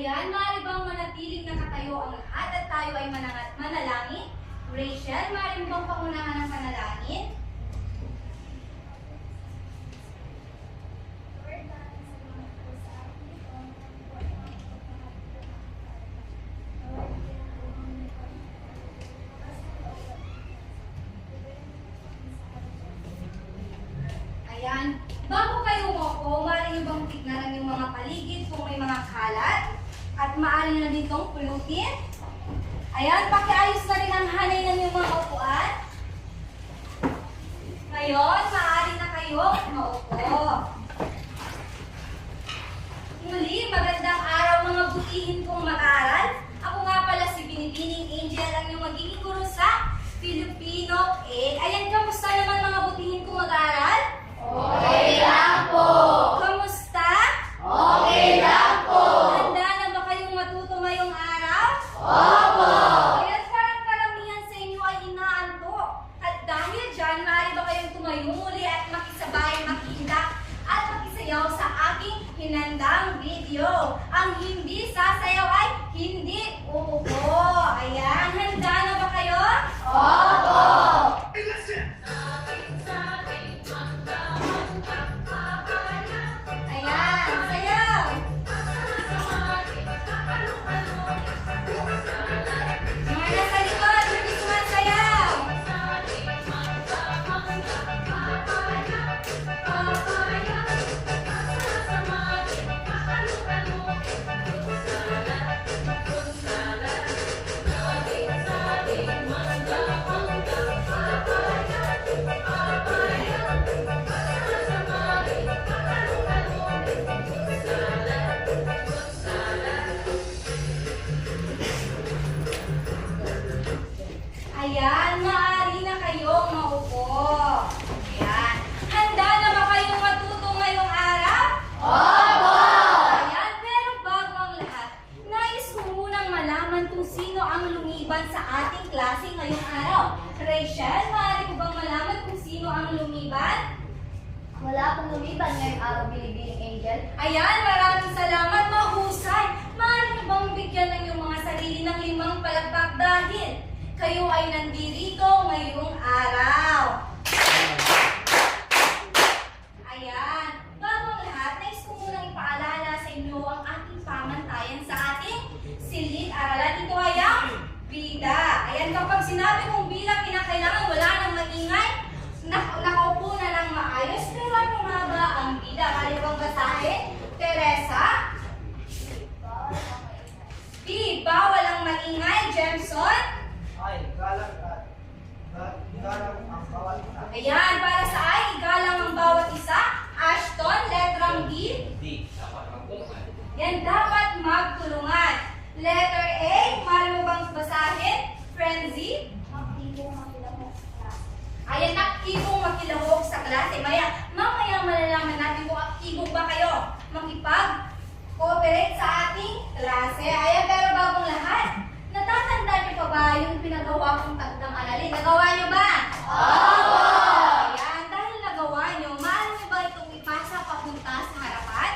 Ayan, maaari bang manatiling nakatayo ang lahat at tayo ay manalangin? Rachel, maaari bang pangunahan ng panalangin? Ayan, bago kayo umupo, maaari nyo bang tignan ang yung mga paligid kung may mga kalat? At maaari na ditong pulutin. Ayan, pakiayos na rin ang hanay ng yung mga upuan. Ngayon, maaari na kayo maupo. Muli, magandang araw mga butihin kong mag-aaral. Ako nga pala si Binibining Angel, ang yung magiging guro sa Filipino 8. Ayan, kamusta naman mga butihin kong mag-aaral? Okay lang po. Kamusta? Okay lang po. Handa na ba kayong matuto ngayong araw? Opo. Ayan, parang karamihan sa inyo ay inaantok. At dahil dyan, maaari ba kayong tumayo muli at makisabay, makihinda at makisayaw sa aking hinandang video. Ang hindi sasayaw ay hindi uupo. Ayan, handa na ba kayo? Opo. Ayan, sayaw! Mga nasa likod, hindi sumasayaw! Ayan, maaari na kayong maupo. Ayan. Handa na ba kayong matuto ngayong araw? Opo. Ayan, pero bago ang lahat, nais ko munang malaman kung sino ang lumiban sa ating klase ngayong araw. Rachel, maaari ko bang malaman kung sino ang lumiban? Wala akong lumiban ngayong araw, Binibining Angel. Ayan, maraming salamat, mahusay. Maaari niyo bang bigyan ng iyong mga sarili ng 5 palakpak dahil kayo ay nandirito ngayong araw. Ayan, bago ang lahat, nais ko munang ipaalala sa inyo ang ating pamantayan sa ating silid-aralan. Ito ay ang bida. Ayan, kapag sinabi kong bida, kinakailangan wala nang maingay, nakaupo na ng maayos. Pero ano nga ba ang bida? Mali bang basahin? Teresa? B, bawal ang maingay. Jameson? Ay, galang ang bawat isa. Ayan, para sa ay, igalang ang bawat isa. Ashton, letrang B. Di, dapat magtulungan. Yan, dapat magtulungan. Letter A, mali mo bang basahin? Frenzy? Ayan, aktibong makilahok sa klase. Mamaya malalaman natin kung aktibo ba kayo makipag-cooperate sa ating klase. Ayan, pero bagong lahat, natatanda niyo pa ba yung pinagawa kong tagdang aralin? Nagawa niyo ba? Opo. Ayan, dahil nagawa niyo, maaari niyo ba itong ipasa papunta sa harapan?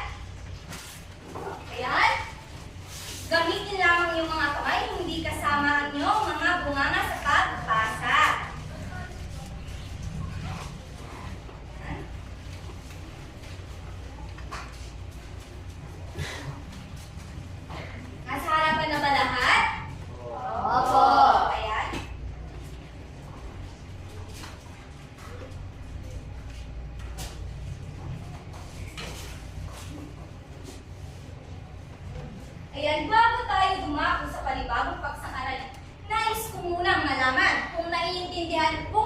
Ayan. Gamitin lamang yung mga kamay, hindi kasama ang inyong mga bunganga sa pagpasa. Nasa harapan na ba lahat? Opo. Ayan. Ayan, bago tayo dumako sa panibagong pagsasarali, nais ko munang malaman kung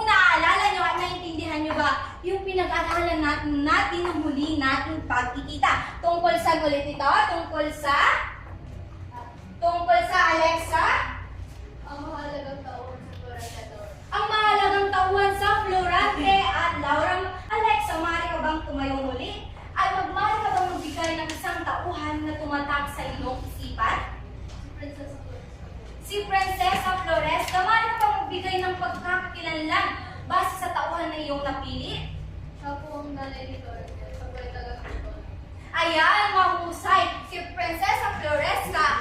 naaalala nyo at naiintindihan nyo ba yung pinag-aralan natin ng huli nating pagkikita. Tungkol sa ulit ito? Tungkol sa Alexa? Ang mahalagang taon sa Florida. Ang mahalagang tauhan sa Florante at Laura. Alexa, maaari ka bang tumayo muli? At maaari ka bang magbigay ng isang tauhan na tumatak sa iyong isipan? Si Prinsesa Flores, maaari ka bang magbigay ng pagkakakilanlan base sa tauhan na iyong napili? Siya po ang nanay ni Florida sa Florida. Ayan, mahusay! Si Prinsesa Flores ka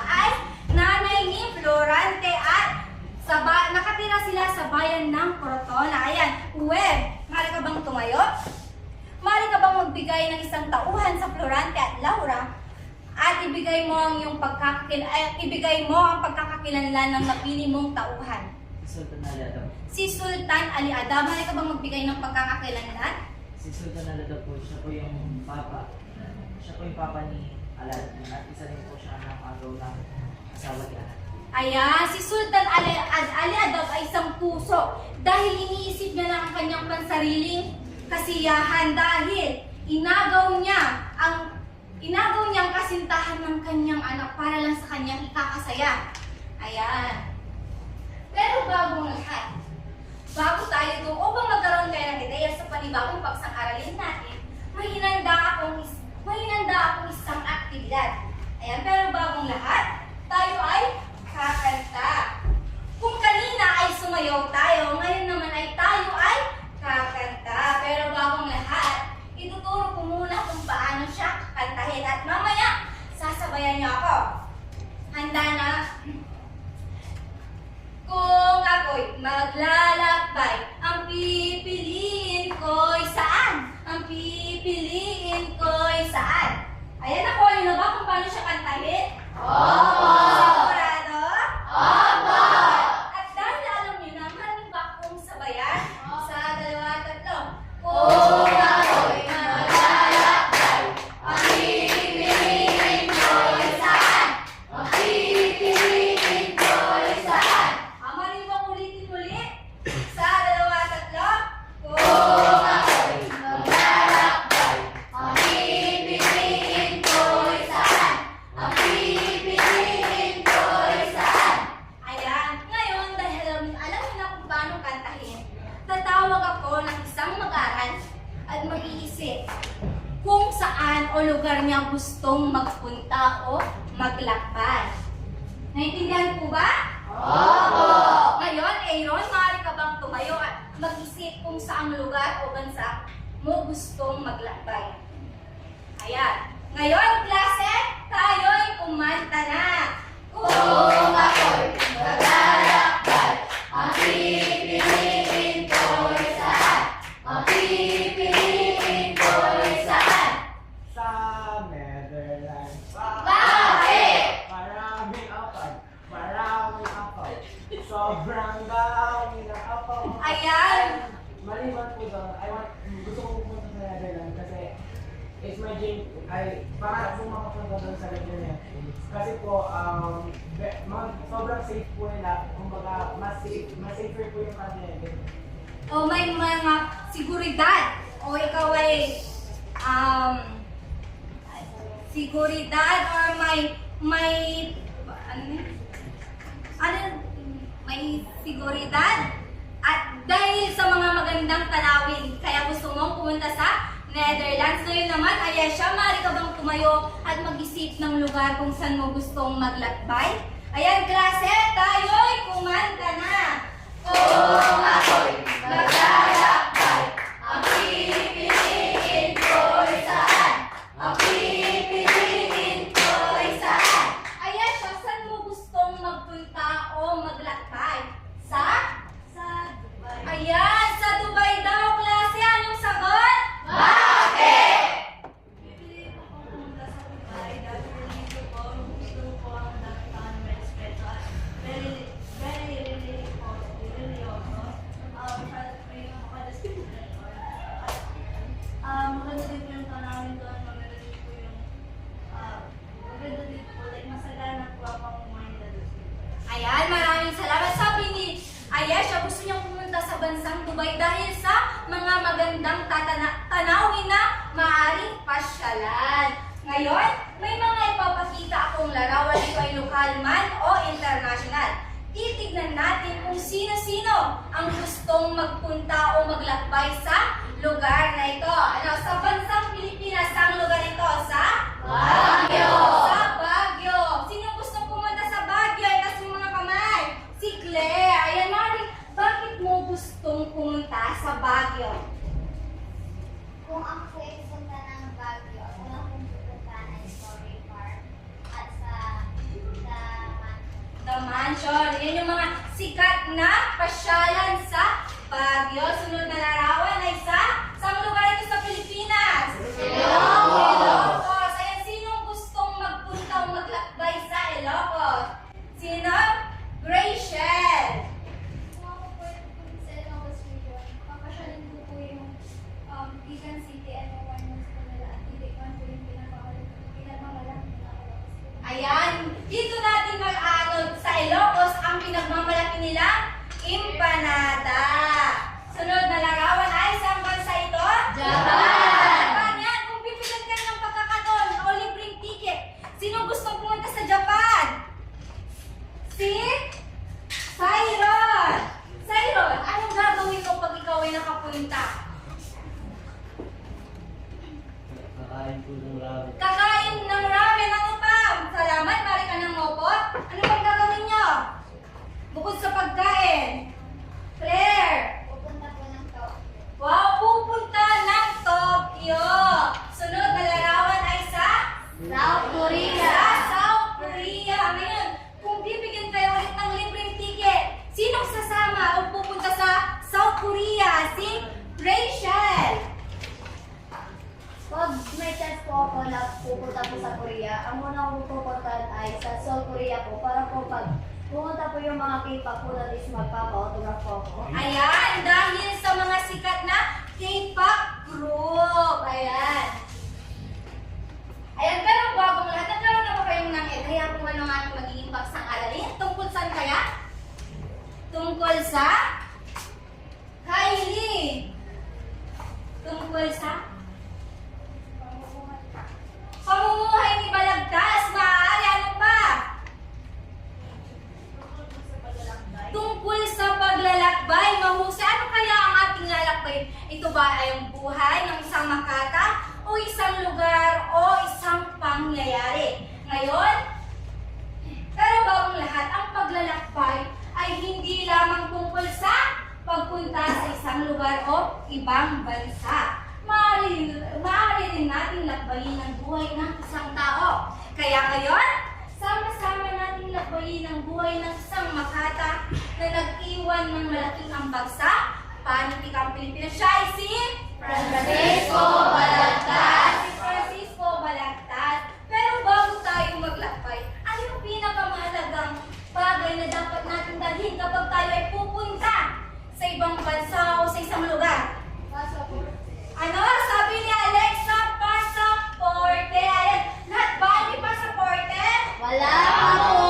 ibigay mo ang ibigay mo ang pagkakakilanlan ng napili mong tauhan. Sultan Ali Adam. Si Sultan Ali Adam, ka bang magbigay ng pagkakakilanlan? Si Sultan Ali Adam po, siya po yung papa. Siya po yung papa ni Aladdin at isa rin po siya ng agaw ng asawa ni Aladdin. Ayan, si Sultan Ali Adam ay isang puso dahil iniisip niya lang ang kanyang pansariling kasiyahan dahil inagaw niya ang kasintahan ng kanyang anak para lang sa kanyang ikakasaya. Ayan. Pero bagong lahat, bago tayo doon, upang magkaroon kayo ng ideya sa panibagong pagsang-aralin natin, may hinanda akong isang aktibidad. Ayan, pero bagong lahat, tayo ay kakanta. Kung kanina ay sumayaw tayo, ngayon naman ay tayo ay kakanta. Pero bagong lahat, ituturo ko muna kung paano siya kakantahin at mamaya, sasabayan niyo ako. Handa na? Kung ako'y maglalakbay, ang pipiliin ko'y saan? Ang pipiliin ko'y saan? Ayan, nakuha niyo na ba kung paano siya kantahin? Opo! Sigurado? Opo! At dahil alam niyo na, maraming ba akong sabayan? Sa dalawa, tatlo. Kung ako'y maglalakbay, ang pipiliin ko'y saan? Ang pipiliin ko'y saan? Amarin mo ulitin-ulit. Sa dalawa, tatlo. Kung ako'y maglalakbay, ang pipiliin ko'y saan? Ang pipiliin ko'y saan? Ayan. Ngayon, dahil alam niyo na kung paano kantahin, tatawag ako ng isang mag-aral at mag-iisip kung saan o lugar niya gustong magpunta o maglakbay. Naintindihan po ba? Opo! Ngayon, Aaron, maaari ka bang tumayo at mag-isip kung saang lugar o bansa mo gustong maglakbay? Ayan. Ngayon, klase, tayo'y kumanta na. Kung ako'y maglalakbay, ang pipiliin ko'y saan? Ang pipiliin ko'y saan? Sa Netherlands. Bakit? Maraming apay. Maraming apay. Sobrang dami ng apay. Ayan. Maliban po doon, gusto ko pumunta sa Netherlands kasi it's my dream. Para po makapunta doon sa Netherlands. Kasi po, sobrang safe po nila. Kumbaga, mas safer po yung kanila. O may mga seguridad o ikaw ay seguridad or may seguridad at dahil sa mga magandang tanawin kaya gusto mong pumunta sa Netherlands. Ngayon naman, Ayesha, maaari ka bang tumayo at mag-isip ng lugar kung saan mo gustong maglakbay? Ayan, klase, tayo'y kumanta na! Kung ako'y maglalakbay, ang pipiliin ko'y saan? Ang pipiliin ko'y saan? Ayesha, saan mo gustong magpunta o maglakbay? Sa Dubai. Ayan, sa Dubai daw, klase. Anong sagot? Bakit? Pipiliin ko pumunta sa Dubai dahil gusto ko ang dakitaan ng respeto at very maganda din po yung tanawin doon, maganda din po yung maganda din po, like masagana po ang pamumuhay nila doon. Ayan, maraming salamat. Sabi ni Ayesha, gusto niyang pumunta sa bansang Dubai dahil sa mga magandang tanawin na maaaring pasyalan. Ngayon, may mga ipapakita akong larawan, ito ay lokal man o international. Titignan natin kung sino-sino ang gustong magpunta o maglakbay sa lugar na ito. Ano, sa bansang Pilipinas, ang lugar ito? Sa Baguio! Sa Baguio! Sino gustong pumunta sa Baguio? Itaas yung mga kamay. Si Claire. Ayan, Mari, bakit mo gustong pumunta sa Baguio? Kung ako ay punta ng Baguio, ako lang kung pupunta ng Story Park at sa The Mansion. Yan yung mga sikat na pasyalan sa Baguio. Sunod na larawan ay saang lugar ito sa Pilipinas? Ilocos. Ayan, sinong gustong magpunta o Ilocos. Sino? Rachel. Kung ako po yung sa Ilocos region, papasyalan ko po yung Bigan City and awareness po nila at titikman po yung pinakamalaki na Ilocos. Ayan, dito natin mag-aanod sa Ilocos ang pinagmamalaki nila, empanada. Sunod na larawan ay isang bansa ito? Japan! Yan, kung bibigyan ka ng pagkakataon o libreng ticket, sino gustong pumunta sa Japan? Si Cyron! Cyron, anong gagawin mo pag ikaw ay nakapunta? Kakain po ng ramen. Kakain ng ramen, ano pa? Salamat, mari ka ng mopot. Ano bang gagawin nyo? Bukod sa pagkain. Claire! Pupunta po ng Tokyo. Wow, pupunta ng Tokyo. Sunod na larawan ay sa South Korea. Sa South Korea. Ngayon, kung bibigyan kayo ulit ng libreng ticket, sinong sasama o pupunta sa South Korea? Si Rachel. Pag may chance po ako na pupunta po sa Korea, ang una kong pupuntahan ay sa South Korea po para po pag pumunta po yung mga K-pop po that is magpapa-autograph po ako. Ayan, dahil sa mga sikat na K-pop group. Ayan. Ayan, pero bagong lahat, nagkaroon na ba kayong ng idea kung ano ang ating magiging baksang aralin? Tungkol saan kaya? Tungkol sa? Kylie. Tungkol sa? Pamumuhay ni Balagtas. Maaari, ano pa? Tungkol sa paglalakbay, mahusay. Ano kaya ang ating lalakbay? Ito ba ay ang buhay ng isang makata o isang lugar o isang pangyayari? Ngayon, pero bagong lahat, ang paglalakbay ay hindi lamang tungkol sa pagpunta sa isang lugar o ibang bansa. Maaari rin natin lakbayin ang buhay ng isang tao. Kaya ngayon, sama-sama natin lakbayin ang buhay ng isang makata na nag-iwan ng malaking ambag sa panitikang Pilipinas. Siya ay si Francisco Balagtas. Si Francisco Balagtas. Pero bago tayo maglakbay, ano yung pinakamahalagang bagay na dapat natin dalhin kapag tayo ay pupunta sa ibang bansa o sa isang lugar? Ano? Sabi ni Alexa, pasaporte. Ayan. Lahat ba may pasaporte? Wala po!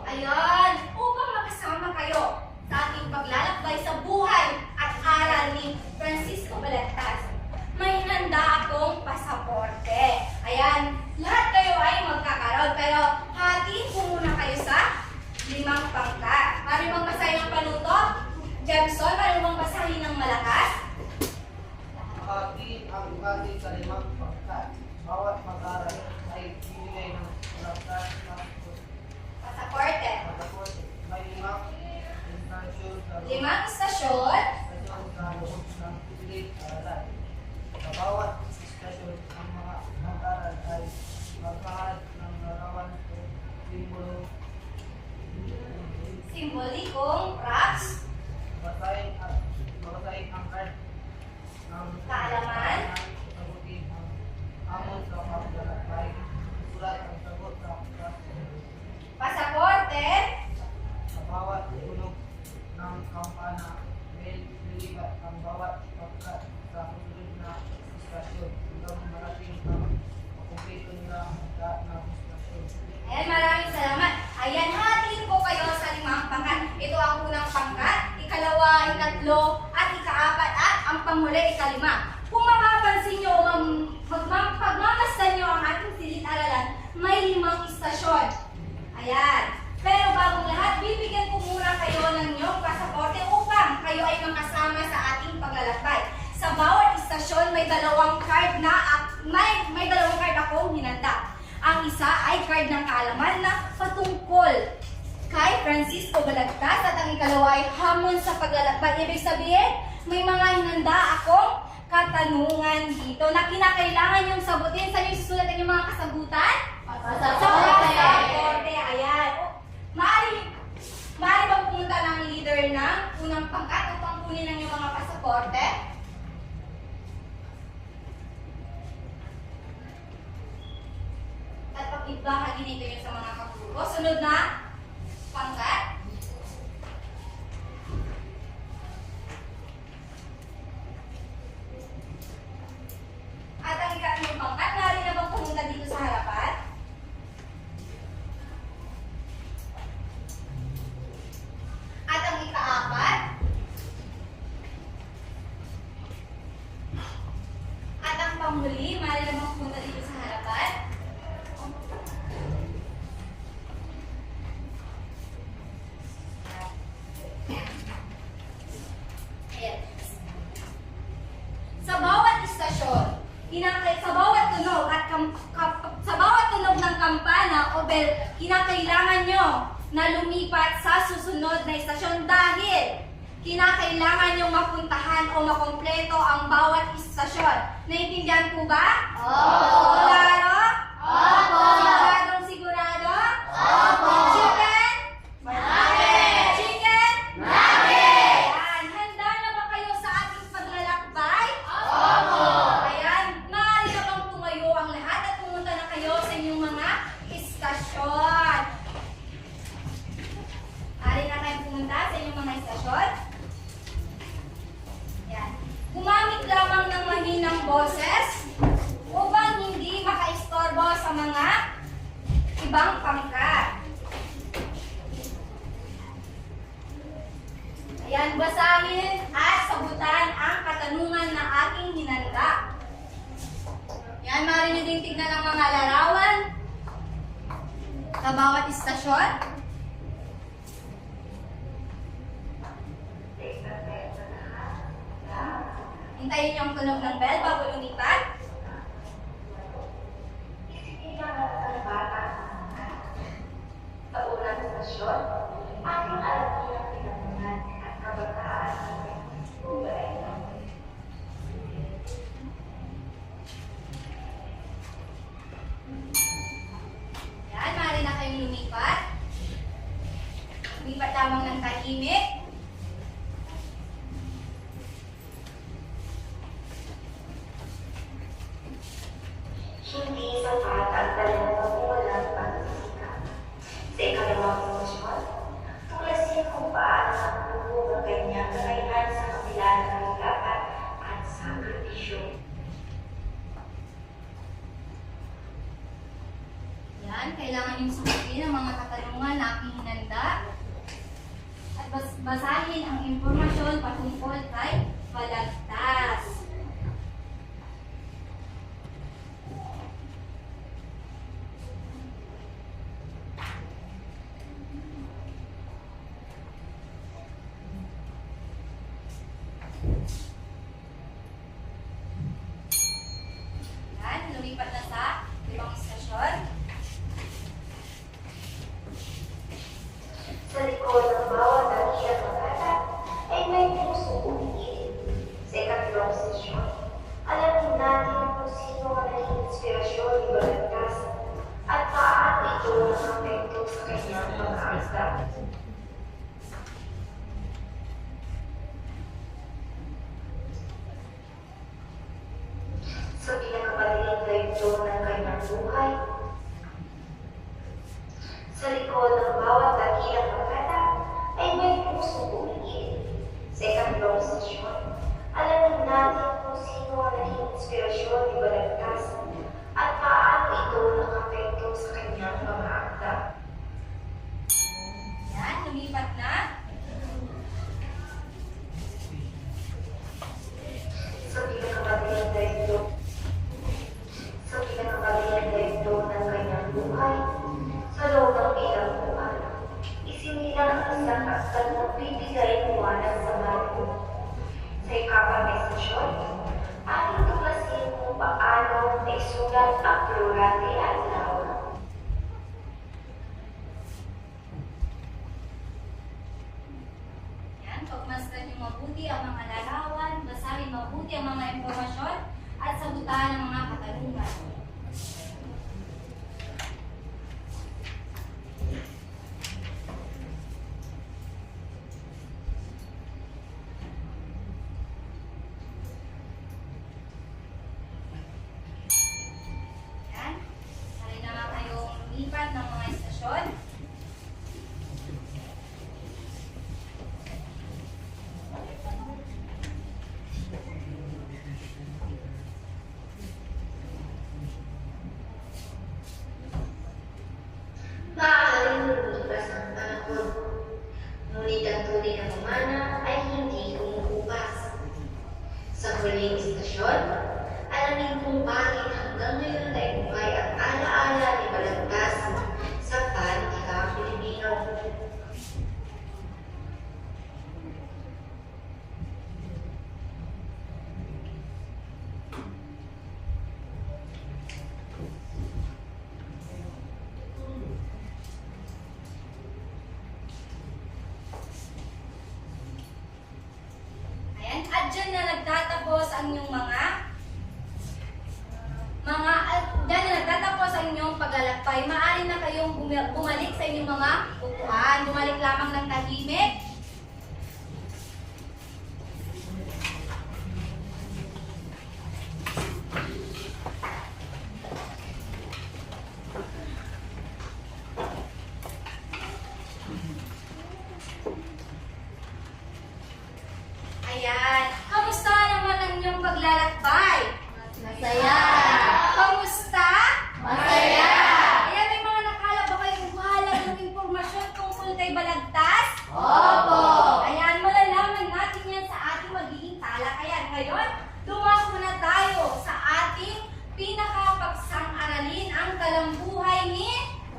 Ayun. Upang makasama kayo sa ating paglalakbay sa buhay at aral ni Francisco Balagtas, may handa akong pasaporte. Ayan. Lahat kayo ay magkakaroon. Pero hatiin ko muna kayo sa 5 pangkat. Mari bang basahin ang panuto? Jemson, mari bang basahin ng malakas? Hati ang ugali sa 5 pangkat. Bawat mag-aral ay bibigay ng laptop ng Pasaporte. pagkakot. May 5 instansyong sa 5 istasyon. sa loob ng pilit-aralan. Sa bawat istasyon, ang mga mag-aral ay magkaharap ng larawan o simbolo. Simbolikong props. Basahin ang card ng Kaalaman. sagutin ang hamon sa paglalakbay. Sulat ang sagot sa klaseng. Pasaporte. Sa bawat tulog ng kampana, lilipat ang bawat pagkat sa susunod na istasyon hanggang marating ang makumpleto nila ang lahat ng istasyon. Ayan, maraming salamat. Ayan, hatiin ko kayo sa 5 pangkat. Ito ang unang pangkat, ikalawa, ikatlo, at ikaapat, at ang panghuli, ika-5. Kung mapapansin nyo, pagmamasdan nyo ang ating silid-aralan, may 5 istasyon. Ayan. Pero bagong lahat, bibigyan ko muna kayo ng inyong pasaporte upang kayo ay makasama sa ating paglalakbay. Sa bawat istasyon, may 2 card na may 2 card akong hinanda. Ang isa ay card ng kaalaman na patungkol kay Francisco Balagtas at ang ikalawa ay hamon sa paglalakbay. Ibig sabihin, may mga hinanda akong katanungan dito na kinakailangan yung sagutin. Saan yung susulat ang yung mga kasagutan? Sa pasaporte. Ayan. Maaari bang pumunta ng leader ng unang pangkat upang kunin ang yung mga pasaporte? At pakibahagi nito yun sa mga kagulo. O sunod na pangkat. At ang ikatlong pangkat, maaari na bang pumunta dito sa harapan? At ang ikaapat, at ang panghuli, maaari na bang pumunta dito sa harapan? Ayan. Sa bawat istasyon, sa bawat tunog at sa bawat tunog ng kampana o bell, kinakailangan nyo na lumipat sa susunod na istasyon dahil kinakailangan nyo mapuntahan o makompleto ang bawat istasyon. Naintindihan po ba? Opo. Klaro? Opo. Siguradong sigurado? Opo. Chicken? Chicken? Ayan. Handa na ba kayo sa ating paglalakbay? Opo. Ayan. Maaari na bang tumayo ang lahat at pumunta na kayo sa inyong mga istasyon? Maaari na kayo pumunta sa inyong mga istasyon? Ayan. Gumamit lamang ng mahinang boses upang hindi makaistorbo sa mga ibang pangkat. Ayan, basahin at sagutan ang katanungan na aking hinanda. Yan, maaari nyo din tignan ang mga larawan sa bawat istasyon. Hintayin nyo ang tunog ng bell bago lumipat. Sa unang stasyon, ating alam nilang pinanungan at kabataan ng buhay. Yan, maaari na kayong lumipat. Lumipat lamang ng tahimik. Hindi sapat ang dalawang walang pagsisikap. Sa ikalawang stasyon, tulasin kung paano nabubuo ang kanyang kakayahan sa kabila ng hirapan at sakripisyo. Yan, kailangan yung sagutin ang mga katanungan na aking hinanda. At basahin ang impormasyon patungkol kay Balagtas. Yan, lumipat na sa ibang istasyon. Sa likod ng bawat dakilang magkata ay may pusong umiiling. Sa ikatlong sesyon, alamin natin kung sino ang naging inspirasyon ni Balagtas at paano ito nakapekto sa kanyang pag-aasda. Sa pinakabaliling layuto ng kanyang buhay, sa likod ng bawat dakilang magkata ay may pusong umiiling. Sa ikatlong sesyon, alamin natin kung sino ang naging inspirasyon ni Balagtas at paano ito nakapekto sa kanyang pag-aakda. Yan, lumipat na. Sa pinakabaliling layuto ng kanyang buhay, sa loob ng ilang buwan, isinilang ang isang aklat na bibigay liwanag sa bago. Sa ikapang estasyon, ating tuklasin kung paano naisulat ang plurate at lawa. Yan, pagmasdan nyo mabuti ang mga larawan, basahin mabuti ang mga impormasyon, at sagutan ang mga katanungan. Yan, maaari naman kayong lumipat ng mga istasyon. nagtatapos ang inyong dyan na nagtatapos ang inyong paglalakbay. Maaari na kayong bumalik sa inyong mga upuan. Bumalik lamang ng tahimik. Ayan. Kamusta naman ang inyong paglalakbay? Masaya! Kamusta? Masaya! Ayan, may mga nakala ba kayong mahalagang impormasyon tungkol kay Balagtas? Opo! Ayan, malalaman natin yan sa ating magiging talakayan. Ngayon, dumako na tayo sa ating pinakapagsang-aralin, ang kalambuhay ni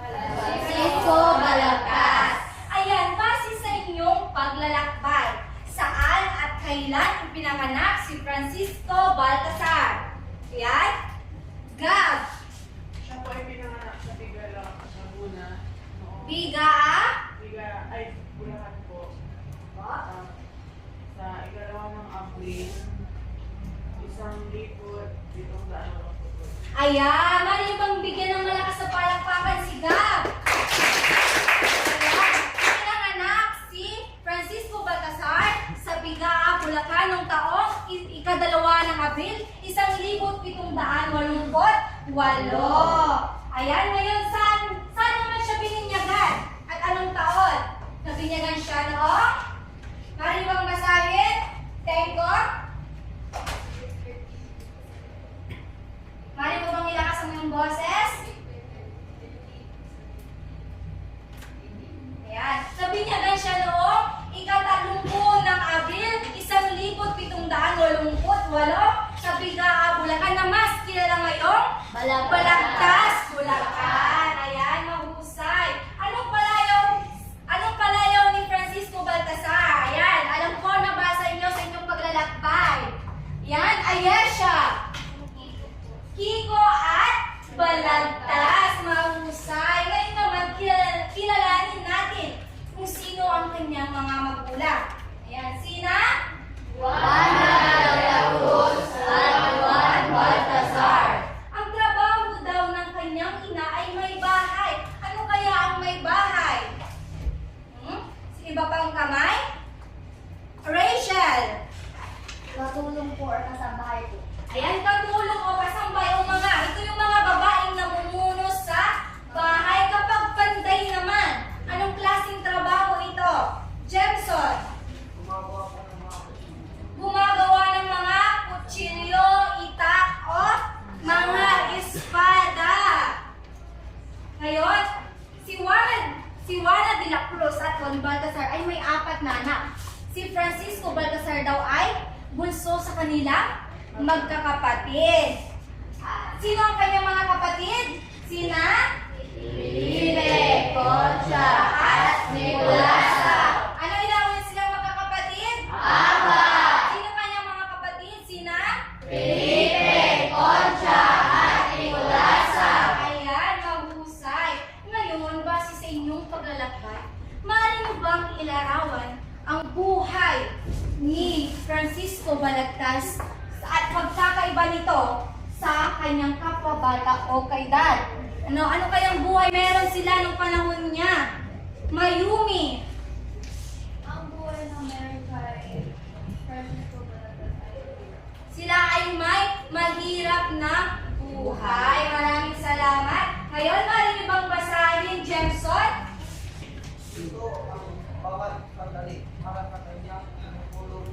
Francisco Balagtas. Ayan, base sa inyong paglalakbay, saan at kailan ipinanganak si Francisco Baltasar? Ayan. Gab. Siya po ay pinanganak sa Bigala, sa Buna. Bulacan po. Sa ikalawa ng Abril, 1,700 po. Ayan, mali bang bigyan ng malakas na palakpakan si Gab? Ayan, pinanganak si Francisco Baltasar sa Bigaa, Bulacan noong taong ikadalawa ng Abril, 1788. Ayan, ngayon saan naman siya bininyagan? At anong taon? Nabinyagan siya noong? Mali bang basahin? Tengko? Mali mo bang ilakas ang iyong boses? Ayan. Nabinyagan siya noong ika-30 ng Abril, 1788 sa Bigaa, Bulacan na mas kilala ngayong Balagtas, Bulacan. Ayan, mahusay. Anong palayaw ni Francisco Baltasar? Ayan, alam ko nabasa inyo sa inyong paglalakbay. Ayan, Ayesha, Kiko at Balagtas, mahusay. Ngayon naman, kilalanin natin kung sino ang kanyang mga magulang. Ayan, sina? Juana de la Cruz at Juan Baltasar. Ang trabaho daw ng kanyang ina ay may bahay. Ano kaya ang may bahay? Iba pang kamay? Rachel. Katulong po or kasambahay po. Ayan, katulong o kasambay o mga. Ito yung mga babaeng namumuno sa bahay. Kapag panday naman, anong klaseng trabaho ito? Jemson. Gumagawa ng mga kutsilyo, itak o mga espada. Ngayon, si Juana de la Cruz at Juan Baltasar ay may 4 na anak. Si Francisco Baltasar daw ay bunso sa kanila magkakapatid. Sino ang kanyang mga kapatid? Sina? Felipe, Concha, at Nicolasa. Ano ilawan silang magkakapatid? Aba! Sino kanyang mga kapatid? Sina? Felipe, Concha, at Nicolasa. Ayan, mahusay. Ngayon, base sa inyong paglalakbay, maaari mo bang ilarawan ang buhay ni Francisco Balagtas at pagkakaiba nito sa kanyang kapwa-bata o kay Dad? Ano kayang buhay meron sila nung panahon niya? Mayumi. Ang buhay ng meron kay Francisco Balagtas ay Sila ay may mahirap na buhay. Maraming salamat. Ngayon, maaari niyo bang basahin, Jemson? Ito ang bawat sandali para sa kanya tumutulong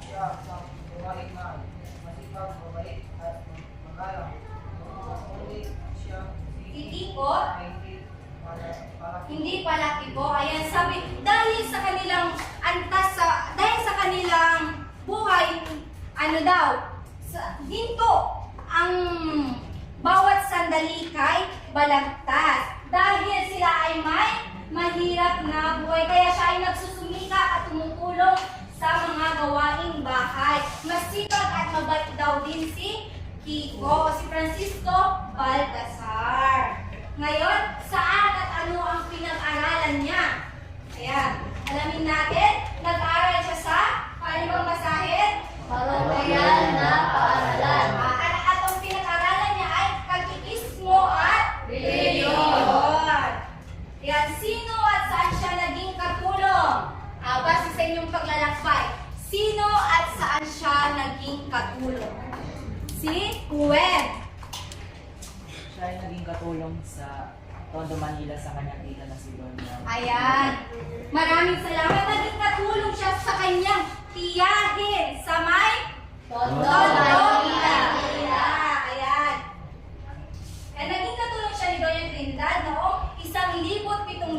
siya sa buhay na masipag, mabait at magalang. Ngunit siya Si Kiko? ay para Hindi pala Kiko. Ayan, sabi, dahil sa kanilang buhay, ginto ang bawat sandali kay Balagtas. Dahil sila ay may mahirap na buhay, kaya siya ay nagsusumika at tumutulong sa mga gawaing bahay. Masipag at mabait daw din si Kiko, si Francisco Baltasar. Ngayon, saan at ano ang pinag-aralan niya? Ayan, alamin natin, nag-aaral siya sa, paano bang basahin? Palawayan Ayan, sino at saan siya naging katulong? Base sa inyong paglalakbay, sino at saan siya naging katulong? Si Web. Siya ay naging katulong sa Tondo, Manila sa kanyang tita na si Donya. Ayan. Maraming salamat. Naging katulong siya sa kanyang tiyahin sa may Tondo, Manila. Manila. Ayan. Kaya naging katulong siya ni Doña Trinidad noong 1779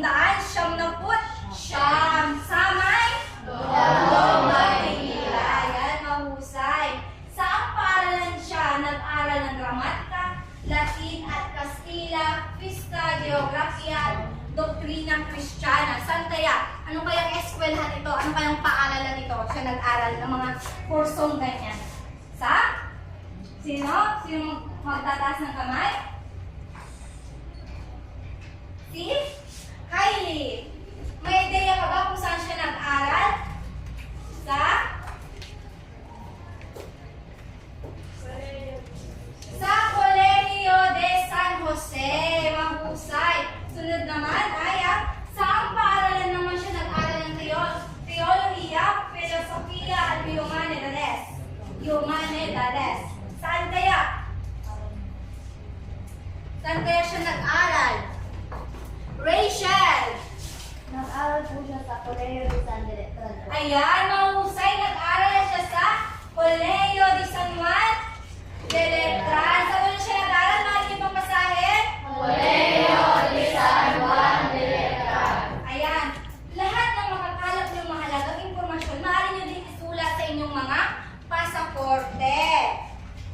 sa may Tondo, Manila. Ayan, mahusay. Saang paaralan siya nag-aral ng gramatika, Latin at Kastila, Fista, Geografia, at Doktrinang Kristiyana. Saan kaya? Ano kayang eskwelahan ito? Ano kayang paaralan ito? Siya nag-aral ng mga kursong ganyan. Sa? Sino? Sino magtataas ng kamay? Si Kylie. May ideya ka ba kung saan siya nag-aral? Sa? Sa Colegio de San Jose. Mahusay. Sunod naman ay saang paaralan naman siya nag-aral ng teolohiya, filosofiya at humanidades. Saan kaya? Saan kaya siya nag-aral? Rachel! Nag-aral po siya sa Colegio de San Director. Ayan, mahusay. Nag-aral siya sa Colegio de San Juan de Letran. Saan ulit siya nag-aral? Mahal niyo bang basahin? Colegio de San Juan de Letran. Ayan. Lahat ng makakalap ng mahalagang impormasyon, maaari nyo din isulat sa inyong mga pasaporte.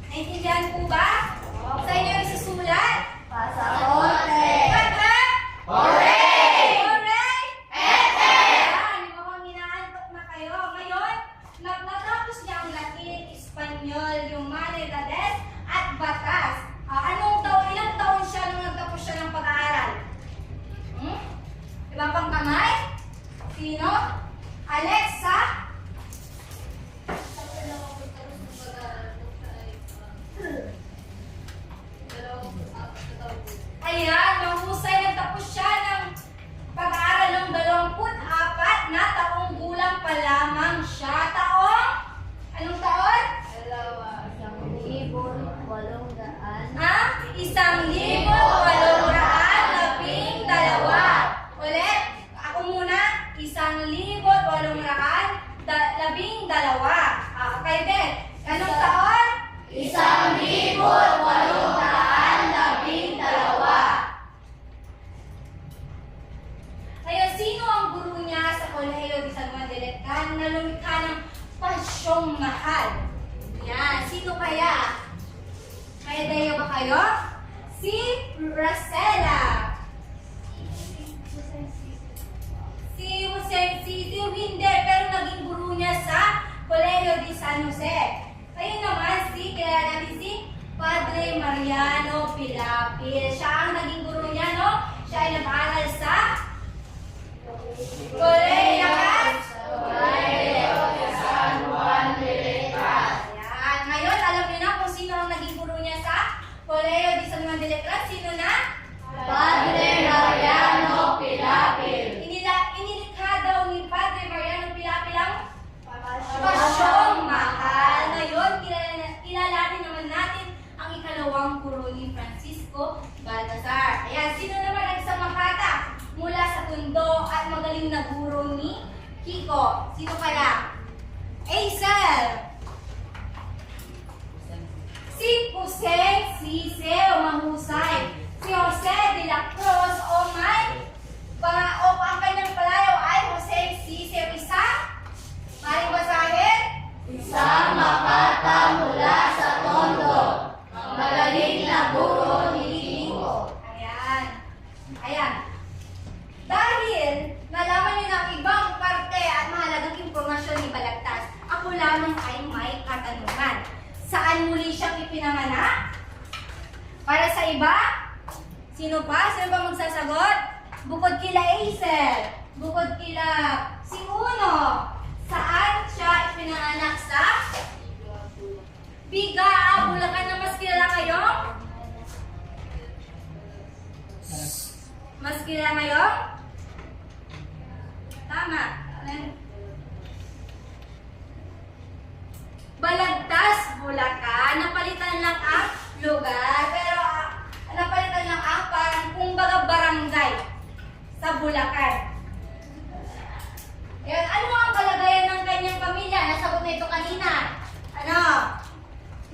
Naintindihan po ba? Sa inyo isusulat? Pasaporte. Kata? Hooray! Hooray! Ayan, mukhang inaantok na kayo. Ngayon, natapos niya ang Latin, Espanyol, Humanidades, at Batas. Ilang taon siya nung nagtapos siya ng pag-aaral? Iba pang kamay? Sino? Alexa? Ayan, mahusay. Nagtapos siya ng pag-aaral ng 24 na taong gulang pa lamang siya. Taong? Anong taon? Isang libon, 800. 1,812. Ulit, ako muna. 1,812. Kayo din. Anong taon? 1,812. Ngayon, sino ang guro niya sa Colegio de San Juan de Letran na lumikha ng pasyong mahal? Yan, sino kaya? May ideya ba kayo? Si Rosella. Si Jose City, hindi, pero naging guro niya sa Colegio de San Jose. Kayo naman, kilala natin si Padre Mariano Pilapil. Siya ang naging guro niya, no? Siya ay nag-aral sa Colegio de San Juan de Letras. Ayan. Ngayon, alam niyo na kung sino ang naging guro niya sa Colegio de San Juan de Letras. Sino na? Padre Mariano Pilapil. Inilikha daw ni Padre Mariano Pilapil ang pasyong mahal. Ngayon, kilalanin naman natin ang ikalawang guro ni Francisco Baltasar. Ayan, sino naman ang isang makata mula sa Tondo at magaling na guro ni Kiko? Sino kaya? Aisel! Si Jose Ciceo, mahusay. Si Jose de la Cruz o ang kanyang palayaw ay Jose Ciceo. Isa? Maring basahin? Isang makata mula sa Tondo. Magaling na guro ni Kiko. Ayan. Ayan. Dahil nalaman niyo ng ibang parte at mahalagang impormasyon ni Balagtas, ako lamang ay may katanungan. Saan muli siyang ipinanganak? Para sa iba? Sino pa? Sino ba magsasagot? Bukod kila Aisel, bukod kila si Uno, saan siya ipinanganak sa? Biga, Bulacan na mas kilala kayo? Mas kilala kayo? Tama. Balagtas, Bulacan. Napalitan lang ang lugar. Pero napalitan lang ang parang kumbaga barangay sa Bulacan. Ayan, ano ang kalagayan ng kanyang pamilya? Nasagot na ito kanina. Ano?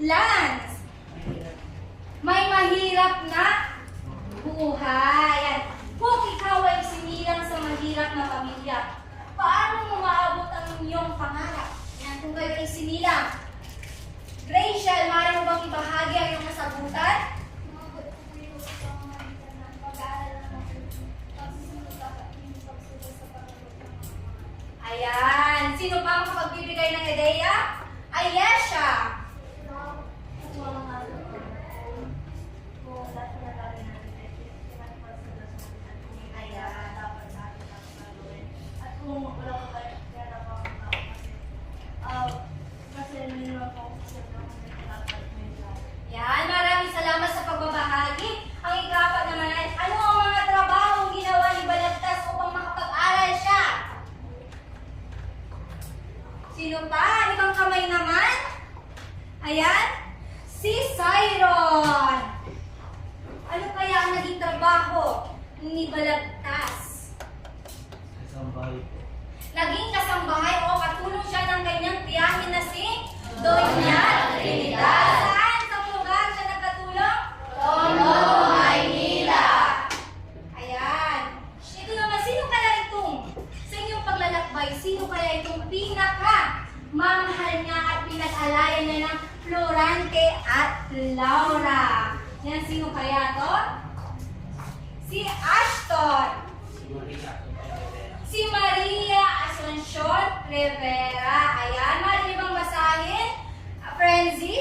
Lance. May mahirap na buhay. Ayan. Kung ikaw ay sinilang sa mahirap na pamilya, paano mo maabot ang iyong pangarap? Yan, kung kayo ay sinilang. Rachel, maaari mo bang ibahagi ang iyong kasagutan? Ayan. Sino pa ang makapagbibigay ng ideya? Ayesha. Yan, maraming salamat sa pagbabahagi. Ang ikapat naman ay, ano ang mga trabahong ginawa ni Balagtas upang makapag-aral siya? Sino pa? Ibang kamay naman? Ayan, si Siron. Ano kaya ang naging trabaho ni Balagtas? Kasambahay po. Naging kasambahay o katulong siya ng kanyang tiyahin na si Doña Trinidad. Saan? Sa lugar siya nagkatulong? Tondo, Maynila. Ayan. Ito naman, sino kaya itong, sa inyong paglalakbay, sino kaya itong mamahal niya at pinag-alayan niya ng Florante at Laura? Yan, sino kaya to? Si Ashton. Si Maria Asuncion Rivera. Ayan, maaari bang basahin? Frenzy?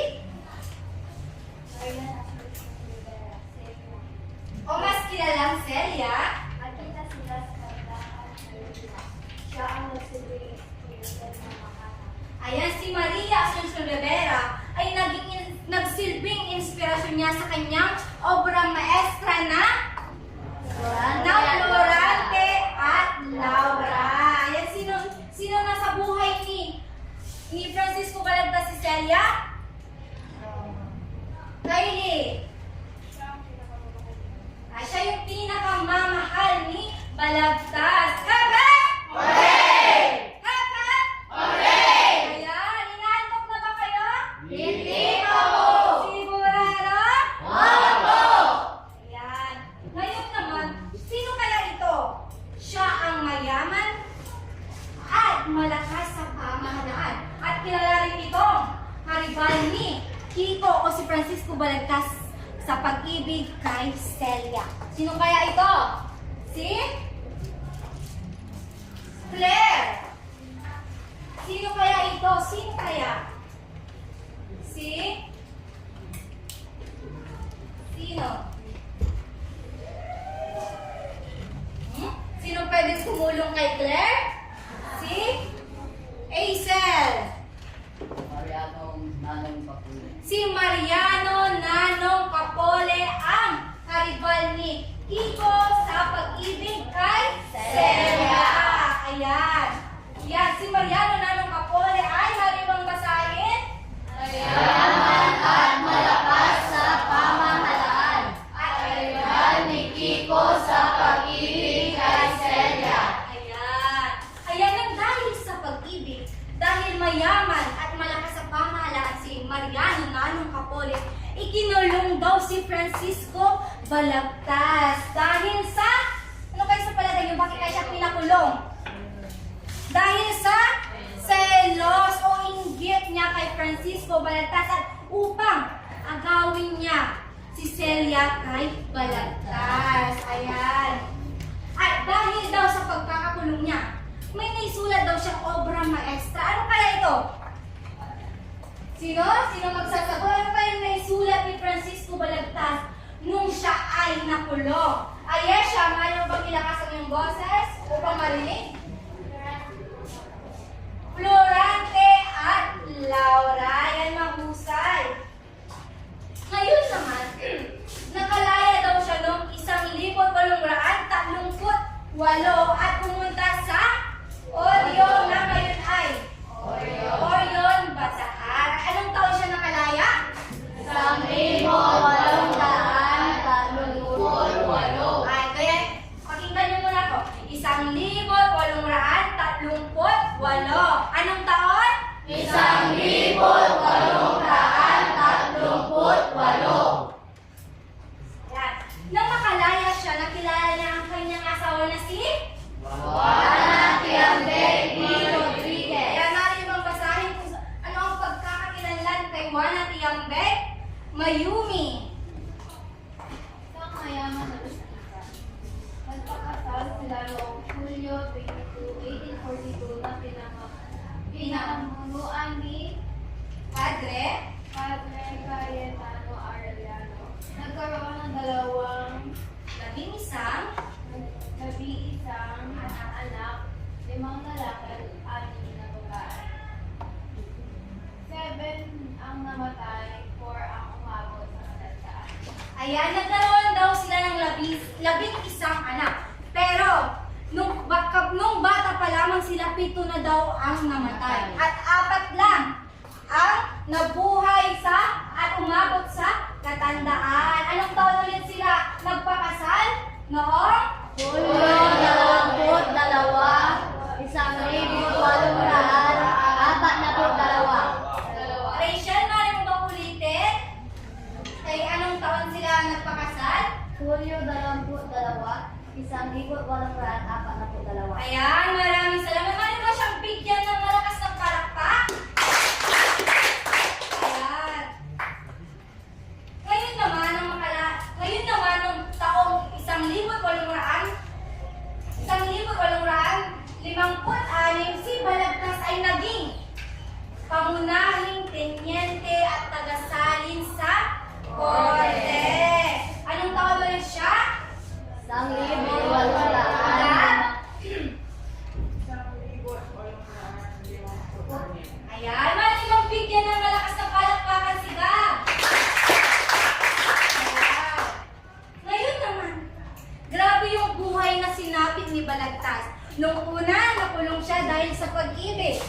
O mas kilalang Celia? Nakita sila sa kandahan sa Lula. Siya ang nagsilbing inspiration ng Makata. Ayan, si Maria Asuncion Rivera ay nagsilbing inspirasyon niya sa kanyang obrang maestra na Florante at Laura. Ayan, sino nasa buhay ni Francisco Balagtas si Celia? Kylie. Siya yung pinakamamahal ni Balagtas. Hebe! Hooray! Hebe! Hooray! Ayan, inaantok na ba kayo? Hindi pa po! Sigurado? Opo! Ayan. Ngayon naman, sino kaya ito? Siya ang mayaman at malakas sa pamahalaan. At kilala rin itong karibal ni Kiko o si Francisco Balagtas sa pag-ibig kay Celia. Sino kaya ito? Si Claire. Sino kaya ito? Sino kaya? Sino? Sino pwedeng tumulong kay Claire? Si Hazel. Si Mariano Nanong Capole ang karibal ni Kiko sa pag-ibig kay Celia. Ayan. Yan, si Mariano Nanong Capole ay haribang basahin. Mayaman at malakas sa pamahalaan. At karibal ni Kiko sa pag-ibig kay Celia. Ayan. Ayan ang dahil sa pag-ibig, dahil mayaman at malakas sa pamahalaan si Mariano Nanong Capole, ikinulong daw si Francisco Balagtas. Dahil sa, ano kayo sa palagay niyo, bakit kaya siya pinakulong? Dahil sa selos o inggit niya kay Francisco Balagtas at upang agawin niya si Celia kay Balagtas. Ayan. At dahil daw sa pagkakakulong niya, may naisulat daw siyang obra maestra. Ano kaya ito? Sino? Sino magsasagot? Ano kaya yung naisulat ni Francisco Balagtas nung siya ay nakulong? Ayesha, maaari mo bang ilakas ang iyong boses upang marinig? Florante at Laura. Yan, mahusay. Ngayon naman, nakalaya daw siya noong 1838 at pumunta sa 1,838. Anong taon? 1,838. Yan. Nang makalaya siya, nakilala niya ang kanyang asawa na si Juana Tiambe P. Rodriguez. Kaya natin bang basahin kung ano ang pagkakakilanlan kay Juana Tiambe? Mayumi. Isang mayaman na lustika. Nagpakasal sila noong Hulyo 22, 1842 na pinamamunuan ni Padre. Padre Cayetano Arellano. Nagkaroon ng dalawang nag-iisang anak, 5 lalaki at 6 na babae. 7 ang namatay, 4 ang umabot sa kalantaan. Ayan, nagkaroon daw sila ng 11 anak. Pero, nung bata pa lamang sila, 7 na daw ang namatay. At 4 lang ang nabuhay at umabot sa katandaan. Anong taon ulit sila nagpakasal? Noong? Hulyo 22, 1,842. Rachel, mali mo ba ulitin? Kay anong taon sila nagpakasal? Hulyo 22, 1,842. Ayan, maraming salamat. Mali mo siyang bigyan ng malakas ng palakpak? Ayan. Ngayon naman ng taong 1,856, si Balagtas ay naging pangunahing tenyente at tagasalin sa korte. Anong taon ulit siya? 1,842. Ayan, mali mong bigyan ng malakas na palakpakan si Gab. Ayan. Ngayon naman, grabe yung buhay na sinapit ni Balagtas. Nung una, nakulong siya dahil sa pag-ibig.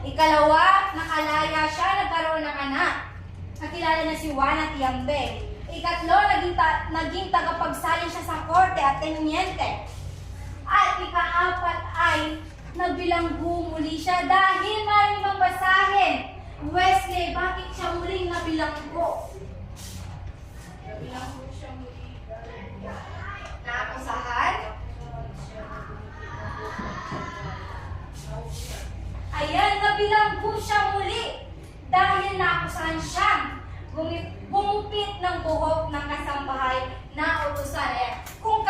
Ikalawa, nakalaya siya, nagkaroon ng anak. Nakilala niya si Juana Tiambe. Ikatlo, naging tagapagsalin siya sa korte at tenyente. At ikaapat ay nagbilanggo muli siya dahil maraming basahin. Wesley, bakit siya muling nabilanggo? Nabilanggo siya muli dahil naakusahan? Ayan, nabilanggo siya muli dahil naakusahan siyang gumupit ng buhok ng kasambahay na utusan. Ayan. Kung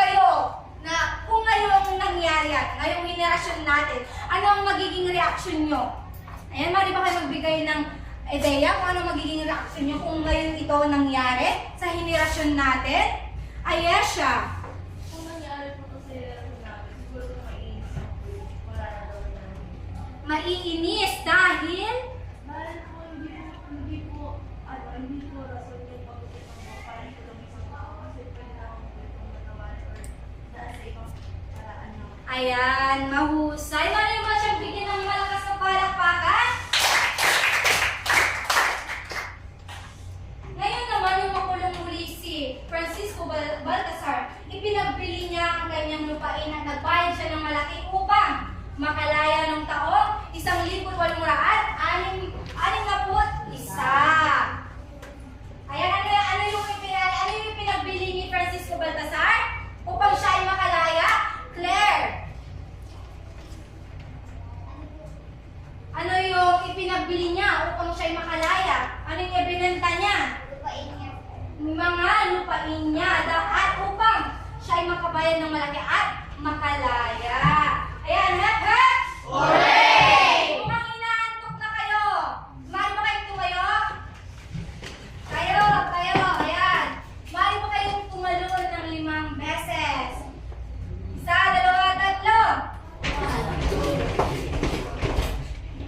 ngayong nangyari yan, ngayong henerasyon natin, ano ang magiging reaksyon nyo? Ayan, mali ba kayo magbigay ng ideya kung ano magiging reaksyon nyo kung ngayon ito nangyari sa henerasyon natin? Ayan siya. Kung nangyari po ito sa relasyon natin, siguro na maiinis ako. Wala na daw na. Maiinis dahil Dahil po hindi po rason yung pag-usap mo para ito lang isang tao kasi pwede na akong matawanan or dahil sa ibang paraan na. ayan, mahusay. Mali ba siyang bigyan ng malakas na palakpakan? Ngayon naman, nung makulong muli si Francisco Baltasar, ipinagbili niya ang kanyang lupain at nagbayad siya ng malaking upang makalaya ng taong 1,861. Ayan, ano yung ipinagbili ni Francisco Baltasar upang siya ay makalaya? Claire! Ano yung ipinagbili niya upang siya ay makalaya? Ano yung ibinenta niya? Mga lupain niya at upang siya ay makabayad ng malaki at makalaya. Ayan, lahat! Hooray! Mukhang inaantok na kayo. Maaari ba kayong tumayo? Kayo, ayan. Maaari ba kayong tumalon ng 5 beses? 1, 2, 3.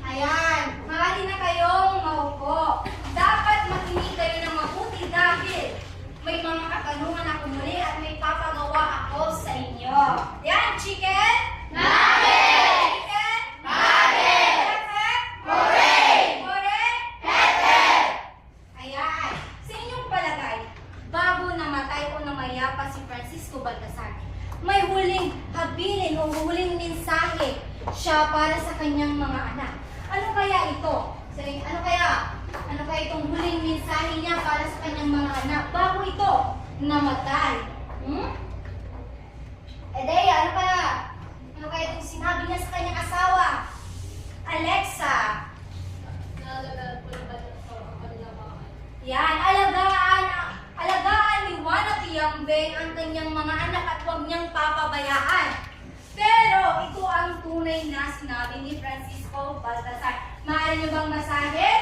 Ayan, maaari na kayong maupo. Dapat makinig kayo ng mabuti dahil may mga katanungan ako muli at may papagawa ako sa inyo. Yan, chicken! huling mensahe siya para sa kanyang mga anak. Ano kaya ito? Ano kaya itong huling mensahe niya para sa kanyang mga anak bago ito namatay? Edea, ano kaya itong sinabi niya sa kanyang asawa? Alexa. Yan, alagaan ni Juan at Yambeng ang kanyang mga anak at huwag niyang papabayaan. Pero ito ang tunay na sinabi ni Francisco Baltasar. Maaari niyo bang masahin?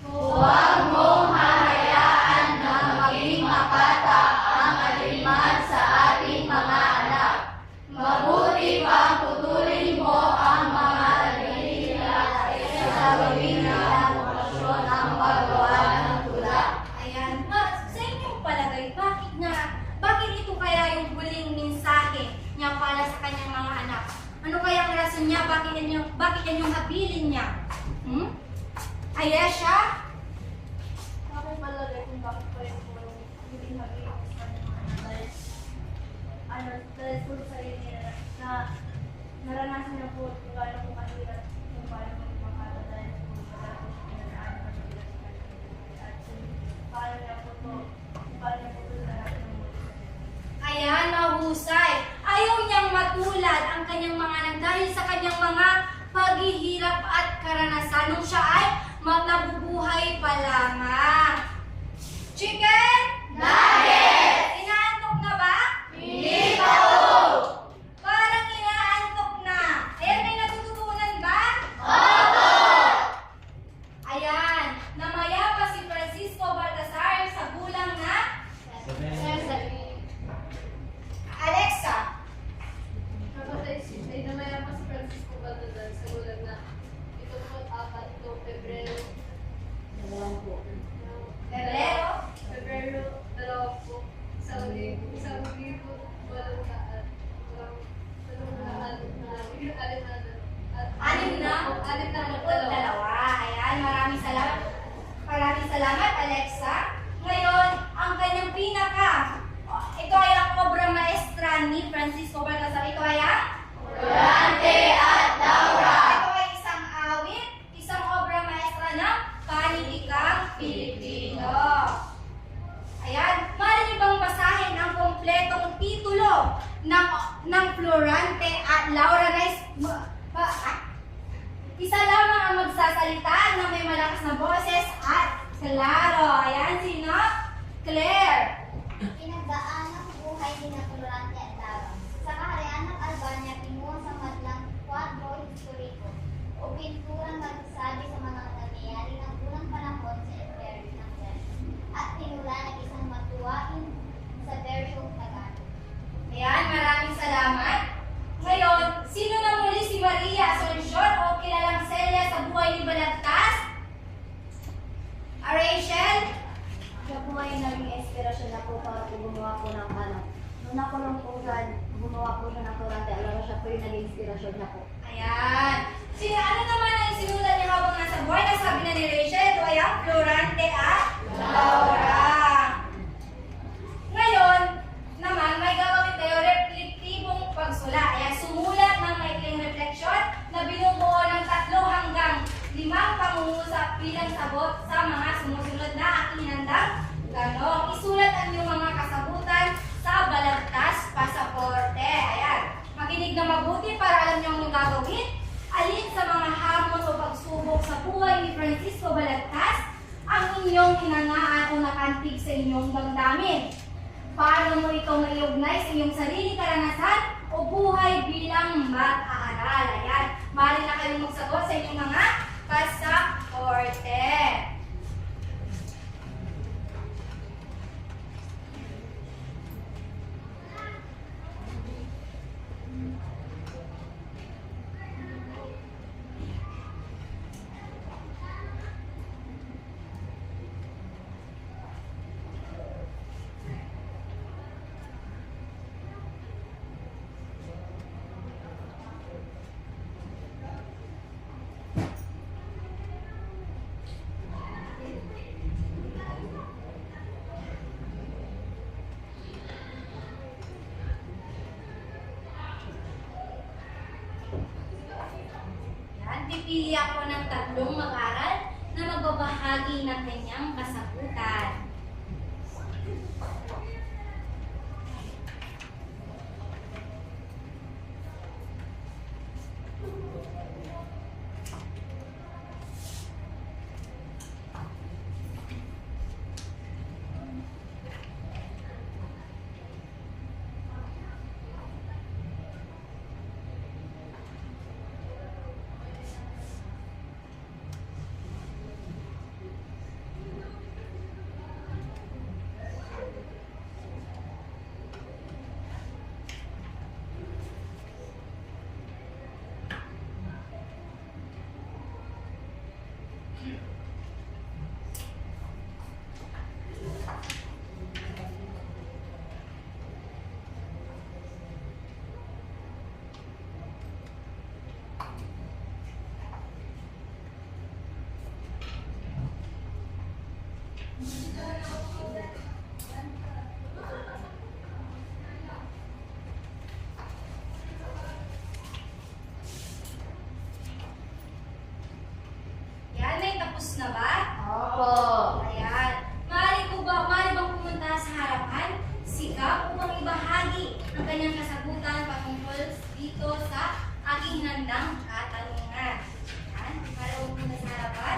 Huwag mong hahayaan na maging makata ang aliman sa ating mga anak. Mabuti pang putulin mo ang mga alila sa gawin na promosyon ang paggawa ng tula. Ayan. Sa inyong palagay, bakit ito kaya yung huling mensahe niya para sa kanyang mga anak? Ano kaya ang rason niya? Bakit yan yung habilin niya? Ayesha? Bakit malagay kung bakit pa yung hindi mag-iwas sa mga anak? Dahil po sa inyo na naranasan niya po kung gaano po kahirap kung paano maging makata dahil po marami po pinanaan ng mabigat sa kanya. At paano niya po lahat ng mundo. Ayan, mahusay. Ayaw niyang matulad ang kanyang mga anak dahil sa kanyang mga paghihirap at karanasan nung siya ay nabubuhay pa lamang. Chicken? Nugget! Inaantok na ba? Hindi pa Parang inaantok na. Ayan, may natututunan ba? Opo! Ayan, namayapa si Francisco Baltasar sa gulang na Alexa. Ay namaya pa si Francisco Baltasar sa gulang na ito po 4 ito Pebrero. Pebrero? 2 po. Isang libo, 6 na? Dalawa. Ayan, maraming salamat. Maraming salamat, Alexa. Ngayon, ang kanyang ito ay ang obra maestra ni Francisco Baltasar. Ito ay ang Durante at Laura. Ito ay isang awit, isang obra maestra ng panitikang Pilipino. Ayan, maaari niyo bang basahin ang kompletong titulo ng Florante at Laura na isa lamang ang magsasalita na may malakas na boses at klaro. Ayan, sino? Claire. Pinagdaan ng buhay ni Florante at Laura sa kaharian ng Albania pinungo sa madlang kwadro historiko o pinturang magsasabi sa mga nangyayari ng unang panahon sa imperyo ng Persia at tinula ng isang matuwain sa Persyong Tagalog. Ayan, maraming salamat. Ngayon, sino na muli si Maria Asuncion o kilalang Celia sa buhay ni Balagtas? Rachel? Siya po ay naging inspirasyon na po para po gumawa po ng Nung nakulong po siya, gumawa po siya ng Durante at Laura, siya po yung naging inspirasyon niya po. Ayan. Ano naman ang sinulat niya habang nasa buhay? Nasabi na ni Rachel, ito ay ang Florante at Laura. Ngayon, naman, may gagawin tayo reflektibong pagsulat. Ayan, sumulat ng maikling refleksyon na binubuo ng 3 hanggang 5 pangungusap bilang sagot sa mga sumusunod na aking hinandang tanong. Isulat ang iyong mga kasagutan sa balagtas pasaporte. Ayan, makinig na mabuti para alam niyo ang gagawin. Alin sa mga hamon o pagsubok sa buhay ni Francisco Balagtas ang inyong hinangaan o nakantig sa inyong damdamin? Paano mo ito maiugnay sa iyong sarili karanasan o buhay bilang mag-aaral? Ayan, maaari na kayong magsagot sa inyong mga pasaporte. Yan, pipili ako ng 3 mag-aral na magbabahagi ng kanyang kasagutan. Yan, ay tapos na ba? Opo. Ayan. Maaari bang pumunta sa harapan? Sikap upang ibahagi ang kanyang kasagutan patungkol dito sa aking handang katanungan. Ayan. Maaari bang pumunta sa harapan?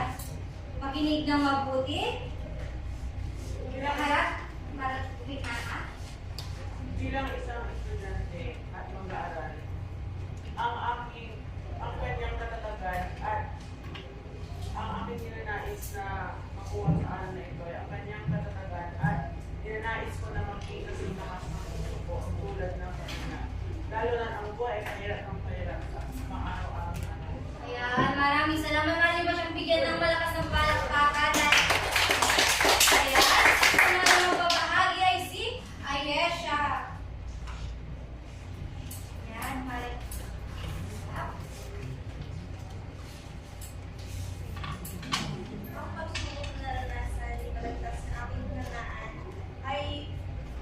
Makinig ng mabuti. Harap. Marapit na ka. Bilang isang estudyante at mag-aaral, ang kanyang katatagan at ang aking ninanais na makuha sa aral na ito ay ang kanyang katatagan at ninanais ko na maging kasing mas masusuko tulad ng kanina. Lalo na ang buhay ay kahirap ng kahirap sa mga araw-araw na natin. Ayan, maraming salamat. Maraming ba siyang bigyan ng malakas ng palakpakan? Ayan, ang mga magbabahagi ay si Ayesha. Ayan, maraming. Ang pagsubok na naranasan ni Balagtas sa aking nanaan ay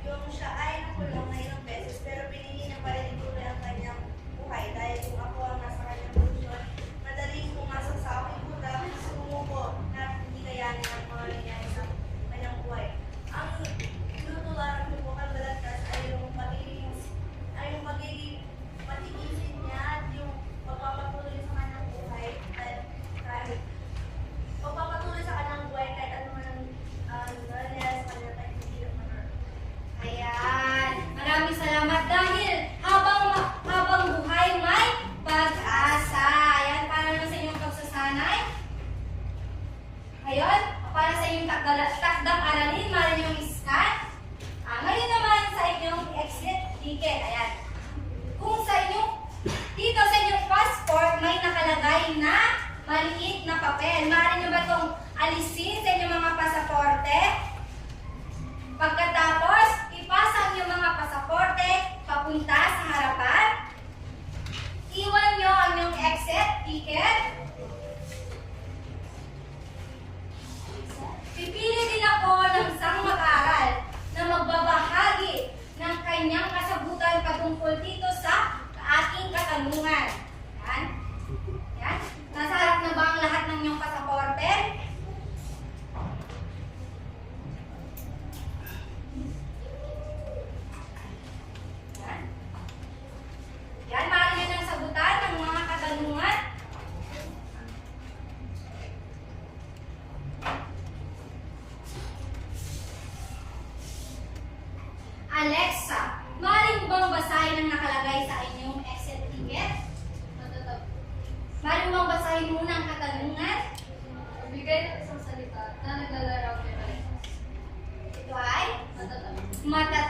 yung siya ay nakulong na ilang beses pero pinili niya pa rin ituloy ang kanyang buhay dahil kung ako ang nasa kanyang posisyon, madaling pumasa sa aking buta, sumuko na hindi kayanin ang mga nangyari sa kanyang buhay. Ang tinutularan ko po kay Balagtas ay yung pagiging matigisin niya at yung pagpapatuloy sa kanyang buhay kahit pagpapatuloy sa kanyang buhay kahit ano man ang nangyari sa kanya kahit hindi naman. Ayan, maraming salamat dahil habang buhay may pag-asa. Ayan, para naman sa inyong pagsasanay. Ngayon, para sa inyong takdang aralin, maaari niyong i-scan. Ngayon naman sa inyong exit ticket. Ayan. Kung sa inyong, dito sa inyong passport, may nakalagay na maliit na papel. Maaari niyo ba itong alisin sa inyong mga pasaporte? Pagkatapos, ipasa ang inyong mga pasaporte papunta sa harapan. Iwan nyo ang inyong exit ticket. Pipili din ako ng isang mag-aaral na magbabahagi ng kanyang kasagutan patungkol dito sa aking katanungan. Yan. Yan. Nasa harap na ba ang lahat ng inyong pasaporte? Yan. Yan, maaari nyo ng sagutan ng mga katanungan. Alexa, maaari mo bang basahin ang nakalagay sa inyong exit ticket? Maaari mo bang basahin muna ang katanungan? Bigay ng isang salita na naglalaraw kay Balagtas. Ito ay Matatapos. matatapos.